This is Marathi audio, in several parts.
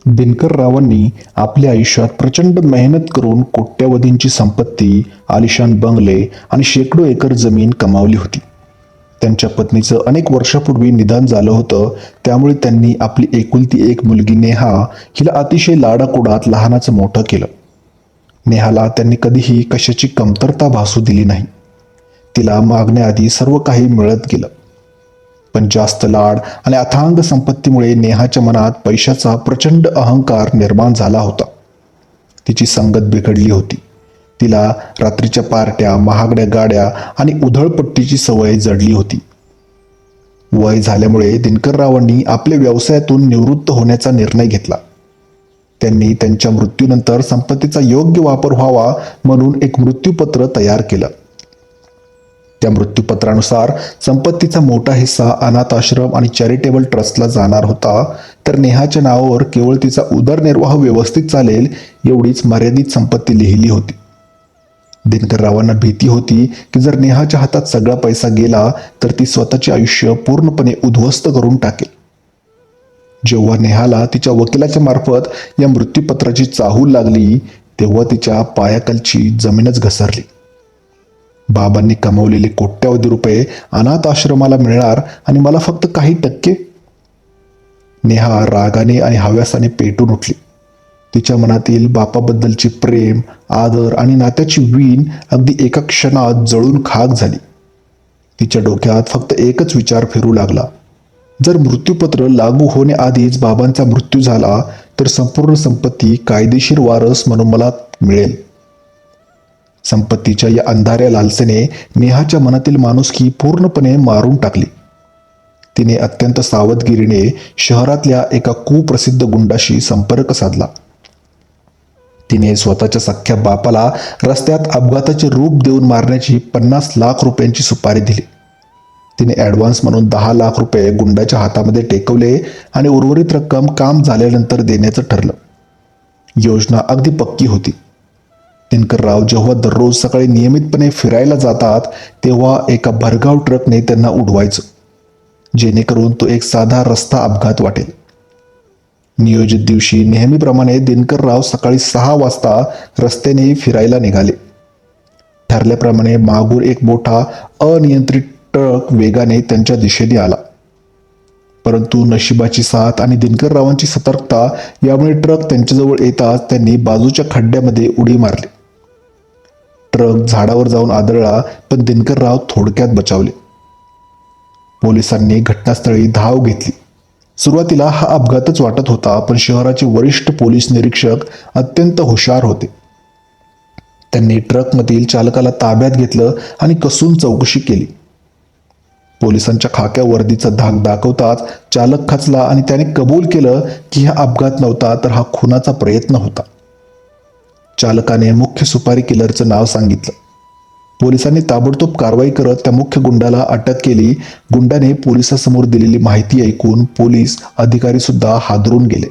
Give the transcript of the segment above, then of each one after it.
दिनकर रावांनी आपल्या आयुष्यात प्रचंड मेहनत करून कोट्यवधींची संपत्ती, आलिशान बंगले आणि शेकडो एकर जमीन कमावली होती. त्यांच्या पत्नीचं अनेक वर्षापूर्वी निधन झालं होतं. त्यामुळे त्यांनी आपली एकुलती एक मुलगी नेहा हिला अतिशय लाडाकोडात लहानाचं मोठं केलं. नेहाला त्यांनी कधीही कशाची कमतरता भासू दिली नाही. तिला मागण्याआधी सर्व काही मिळत गेलं. पण जास्त लाड आणि अथांग संपत्तीमुळे नेहाच्या मनात पैशाचा प्रचंड अहंकार निर्माण झाला होता. तिची संगत बिघडली होती. तिला रात्रीच्या पार्ट्या, महागड्या गाड्या आणि उधळपट्टीची सवय जडली होती. वय झाल्यामुळे दिनकररावांनी आपल्या व्यवसायातून निवृत्त होण्याचा निर्णय घेतला. त्यांनी त्यांच्या मृत्यूनंतर संपत्तीचा योग्य वापर व्हावा म्हणून एक मृत्यूपत्र तयार केलं. त्या मृत्यूपत्रानुसार संपत्तीचा मोठा हिस्सा अनाथ आश्रम आणि चॅरिटेबल ट्रस्टला जाणार होता, तर नेहाच्या नावावर केवळ तिचा उदरनिर्वाह व्यवस्थित चालेल एवढीच मर्यादित संपत्ती लिहिली होती. दिनकररावांना भीती होती की जर नेहाच्या हातात सगळा पैसा गेला तर ती स्वतःचे आयुष्य पूर्णपणे उद्ध्वस्त करून टाकेल. जेव्हा नेहाला तिच्या वकिलाच्या मार्फत या मृत्यूपत्राची चाहूल लागली तेव्हा तिच्या पायाखालची जमीनच घसरली. बाबांनी कमवलेले कोट्यावधी रुपये अनाथ आश्रमाला मिळणार आणि मला फक्त काही टक्के. नेहा रागाने आणि हव्यासाने पेटून उठली. तिच्या मनातील बापाबद्दलचे प्रेम, आदर आणि नात्याची वीण अगदी एका क्षणात जळून खाक झाली. तिच्या डोक्यात फक्त एकच विचार फिरू लागला, जर मृत्यूपत्र लागू होण्याआधीच बाबांचा मृत्यू झाला तर संपूर्ण संपत्ती कायदेशीर वारस म्हणून मला मिळेल. संपत्तीच्या या अंधाऱ्या लालसेने नेहाच्या मनातील माणुसकी पूर्णपणे मारून टाकली. तिने अत्यंत सावधगिरीने शहरातल्या एका कुप्रसिद्ध गुंडाशी संपर्क साधला. तिने स्वतःच्या सख्ख्या बापाला रस्त्यात अपघाताचे रूप देऊन मारण्याची 50 लाख रुपयांची सुपारी दिली. तिने ॲडव्हान्स म्हणून 10 लाख रुपये गुंडाच्या हातामध्ये टेकवले आणि उर्वरित रक्कम काम झाल्यानंतर देण्याचं ठरलं. योजना अगदी पक्की होती. दिनकरराव जेव्हा दररोज सकाळी नियमितपणे फिरायला जातात तेव्हा एका भरधाव ट्रकने त्यांना उडवायचं, जेणेकरून तो एक साधा रस्ता अपघात वाटेल. नियोजित दिवशी नेहमीप्रमाणे दिनकरराव सकाळी 6 वाजता रस्त्याने फिरायला निघाले. ठरल्याप्रमाणे मागून एक मोठा अनियंत्रित ट्रक वेगाने त्यांच्या दिशेने आला. परंतु नशिबाची साथ आणि दिनकररावांची सतर्कता यामुळे ट्रक त्यांच्याजवळ येताच त्यांनी बाजूच्या खड्ड्यामध्ये उडी मारली. ट्रक झाडावर जाऊन आदळला, पण दिनकरराव थोडक्यात बचावले. पोलिसांनी घटनास्थळी धाव घेतली. सुरुवातीला हा अपघातच वाटत होता, पण शहराचे वरिष्ठ पोलीस निरीक्षक अत्यंत हुशार होते. त्यांनी ट्रकमधील चालकाला ताब्यात घेतलं आणि कसून चौकशी केली. पोलिसांच्या खाक्या वर्दीचा धाक दाखवताच चालक खचला आणि त्याने कबूल केलं की हा अपघात नव्हता तर हा खुनाचा प्रयत्न होता. चालकाने मुख्य सुपारी किलरचं नाव सांगितलं. पोलिसांनी ताबडतोब कारवाई करत त्या मुख्य गुंडाला अटक केली. गुंडाने पोलिसांसमोर दिलेली माहिती ऐकून पोलीस अधिकारी सुद्धा हादरून गेले.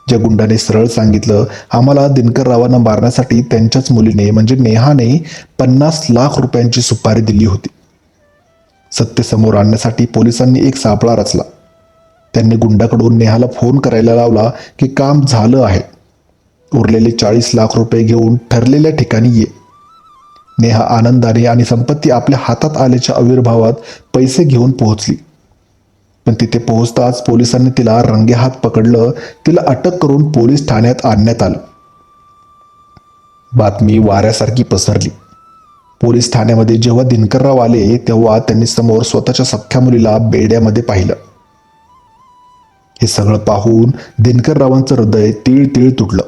ज्या गुंडाने सरळ सांगितलं, आम्हाला दिनकररावांना मारण्यासाठी त्यांच्याच मुलीने म्हणजे नेहाने 50 लाख रुपयांची सुपारी दिली होती. सत्य समोर आणण्यासाठी पोलिसांनी एक सापळा रचला. त्यांनी गुंडाकडून नेहाला फोन करायला लावला की काम झालं आहे, उरलेले 40 लाख रुपये घेऊन ठरलेल्या ठिकाणी ये. नेहा आनंदाने आणि संपत्ती आपल्या हातात आल्याच्या आविर्भावात पैसे घेऊन पोहोचली. पण तिथे पोहोचताच पोलिसांनी तिला रंगेहात पकडलं. तिला अटक करून पोलीस ठाण्यात आणण्यात आलं. बातमी वाऱ्यासारखी पसरली. पोलीस ठाण्यामध्ये जेव्हा दिनकरराव आले तेव्हा त्यांनी समोर स्वतःच्या सख्ख्या मुलीला बेड्यामध्ये पाहिलं. हे सगळं पाहून दिनकररावांचं हृदय तीळ तीळ तुटलं.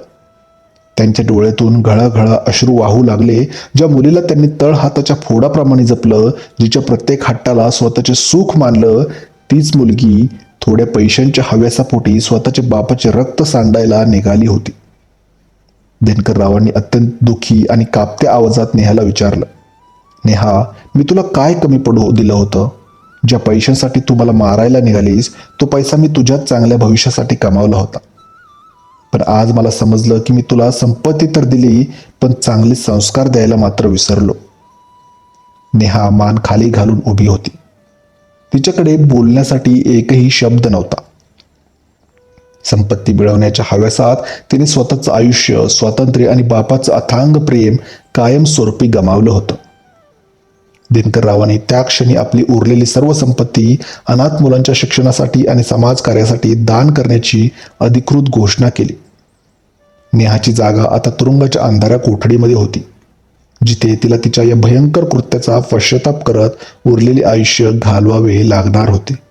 त्यांच्या डोळ्यातून घळाघळा अश्रू वाहू लागले. ज्या मुलीला त्यांनी तळ हाताच्या फोडाप्रमाणे जपलं, जिच्या प्रत्येक हट्टाला स्वतःचे सुख मानलं, तीच मुलगी थोड्या पैशांच्या हव्यासापोटी स्वतःच्या बापाचे रक्त सांडायला निघाली होती. दिनकररावांनी अत्यंत दुःखी आणि कापत्या आवाजात नेहाला विचारलं, नेहा, मी तुला काय कमी पडू दिलं होतं? ज्या पैशांसाठी तू मला मारायला निघालीस तो पैसा मी तुझ्याच चांगल्या भविष्यासाठी कमावला होता. पण आज मला समजलं की मी तुला संपत्ती तर दिली, पण चांगले संस्कार द्यायला मात्र विसरलो. नेहा मान खाली घालून उभी होती. तिच्याकडे बोलण्यासाठी एकही शब्द नव्हता. संपत्ती मिळवण्याच्या हव्यासात तिने स्वतःचं आयुष्य, स्वातंत्र्य आणि बापाचं अथांग प्रेम कायमस्वरूपी गमावलं होतं. दिनकररावांनी त्या क्षणी आपली उरलेली सर्व संपत्ती अनाथ मुलांच्या शिक्षणासाठी आणि समाजकार्यासाठी दान करण्याची अधिकृत घोषणा केली. नेहाची जागा आता तुरुंगाच्या अंधाऱ्या कोठडीमध्ये होती, जिथे तिला तिच्या या भयंकर कृत्याचा पश्चाताप करत उरलेले आयुष्य घालवावे लागणार होते.